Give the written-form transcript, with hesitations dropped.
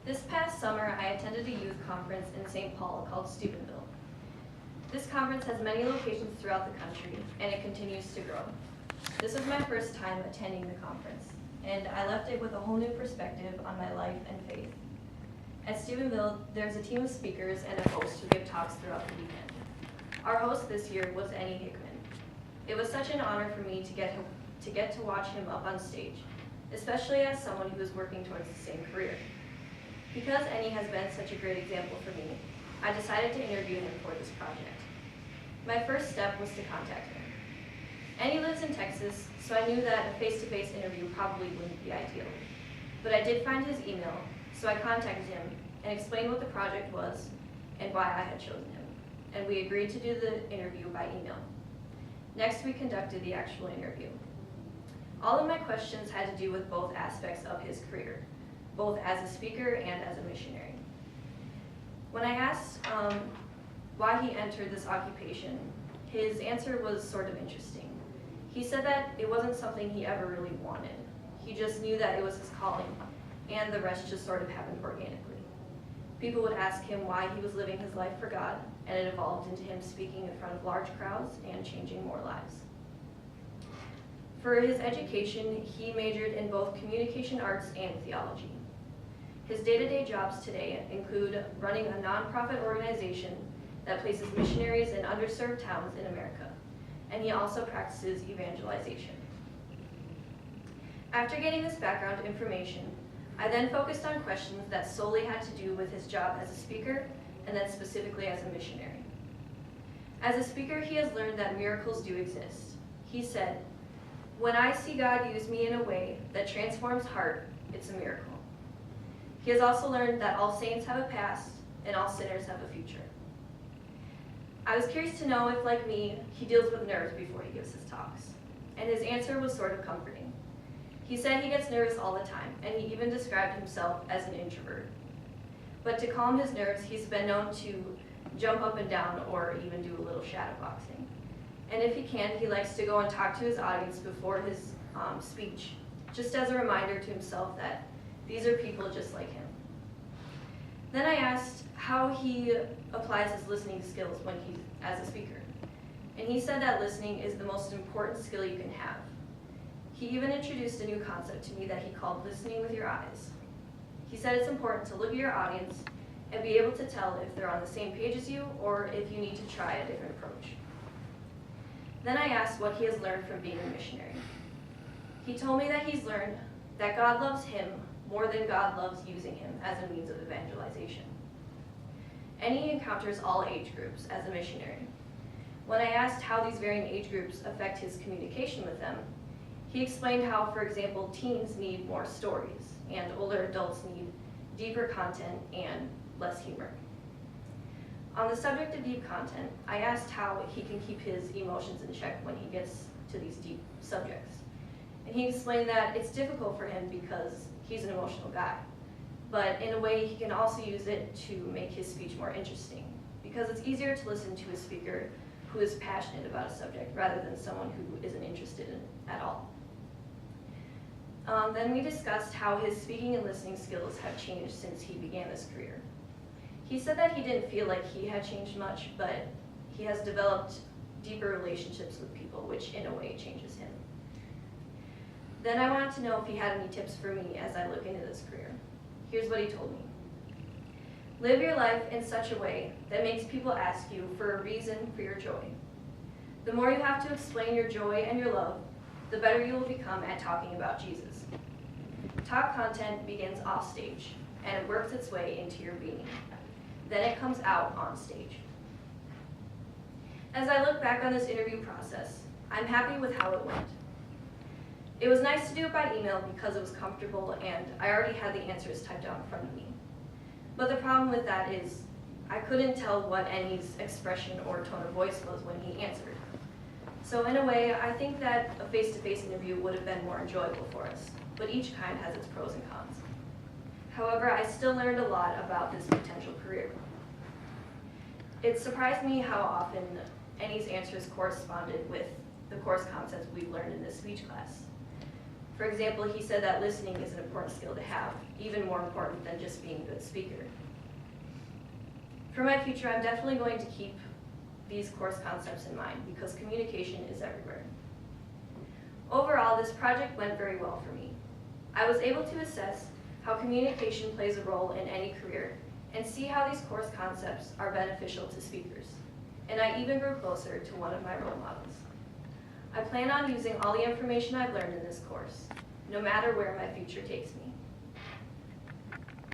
This past summer, I attended a youth conference in St. Paul called Steubenville. This conference has many locations throughout the country, and it continues to grow. This was my first time attending the conference, and I left it with a whole new perspective on my life and faith. At Steubenville, there's a team of speakers and a host who give talks throughout the weekend. Our host this year was Annie Hickman. It was such an honor for me to get to watch him up on stage, especially as someone who is working towards the same career. Because Annie has been such a great example for me, I decided to interview him for this project. My first step was to contact him. Annie lives in Texas, so I knew that a face-to-face interview probably wouldn't be ideal. But I did find his email, so I contacted him and explained what the project was and why I had chosen him. And we agreed to do the interview by email. Next, we conducted the actual interview. All of my questions had to do with both aspects of his career, both as a speaker and as a missionary. When I asked why he entered this occupation, his answer was sort of interesting. He said that it wasn't something he ever really wanted. He just knew that it was his calling, and the rest just sort of happened organically. People would ask him why he was living his life for God, and it evolved into him speaking in front of large crowds and changing more lives. For his education, he majored in both communication arts and theology. His day-to-day jobs today include running a nonprofit organization that places missionaries in underserved towns in America, and he also practices evangelization. After getting this background information, I then focused on questions that solely had to do with his job as a speaker and then specifically as a missionary. As a speaker, he has learned that miracles do exist. He said, "When I see God use me in a way that transforms heart, it's a miracle." He has also learned that all saints have a past and all sinners have a future. I was curious to know if, like me, he deals with nerves before he gives his talks, and his answer was sort of comforting. He said he gets nervous all the time, and he even described himself as an introvert. But to calm his nerves, he's been known to jump up and down or even do a little shadow boxing. And if he can, he likes to go and talk to his audience before his speech, just as a reminder to himself that these are people just like him. Then I asked how he applies his listening skills when he's as a speaker. And he said that listening is the most important skill you can have. He even introduced a new concept to me that he called listening with your eyes. He said it's important to look at your audience and be able to tell if they're on the same page as you or if you need to try a different approach. Then I asked what he has learned from being a missionary. He told me that he's learned that God loves him more than God loves using him as a means of evangelization. And he encounters all age groups as a missionary. When I asked how these varying age groups affect his communication with them, he explained how, for example, teens need more stories, and older adults need deeper content and less humor. On the subject of deep content, I asked how he can keep his emotions in check when he gets to these deep subjects. And he explained that it's difficult for him because he's an emotional guy, but in a way he can also use it to make his speech more interesting, because it's easier to listen to a speaker who is passionate about a subject rather than someone who isn't interested in it at all. Then we discussed how his speaking and listening skills have changed since he began this career. He said that he didn't feel like he had changed much, but he has developed deeper relationships with people, which in a way changes him. Then I wanted to know if he had any tips for me as I look into this career. Here's what he told me. Live your life in such a way that makes people ask you for a reason for your joy. The more you have to explain your joy and your love, the better you will become at talking about Jesus. Talk content begins off stage, and it works its way into your being. Then it comes out on stage. As I look back on this interview process, I'm happy with how it went. It was nice to do it by email because it was comfortable and I already had the answers typed out in front of me. But the problem with that is I couldn't tell what Annie's expression or tone of voice was when he answered. So in a way, I think that a face-to-face interview would have been more enjoyable for us, but each kind has its pros and cons. However, I still learned a lot about this potential career. It surprised me how often Annie's answers corresponded with the course concepts we learned in this speech class. For example, he said that listening is an important skill to have, even more important than just being a good speaker. For my future, I'm definitely going to keep these course concepts in mind because communication is everywhere. Overall, this project went very well for me. I was able to assess how communication plays a role in any career and see how these course concepts are beneficial to speakers. And I even grew closer to one of my role models. I plan on using all the information I've learned in this course, no matter where my future takes me.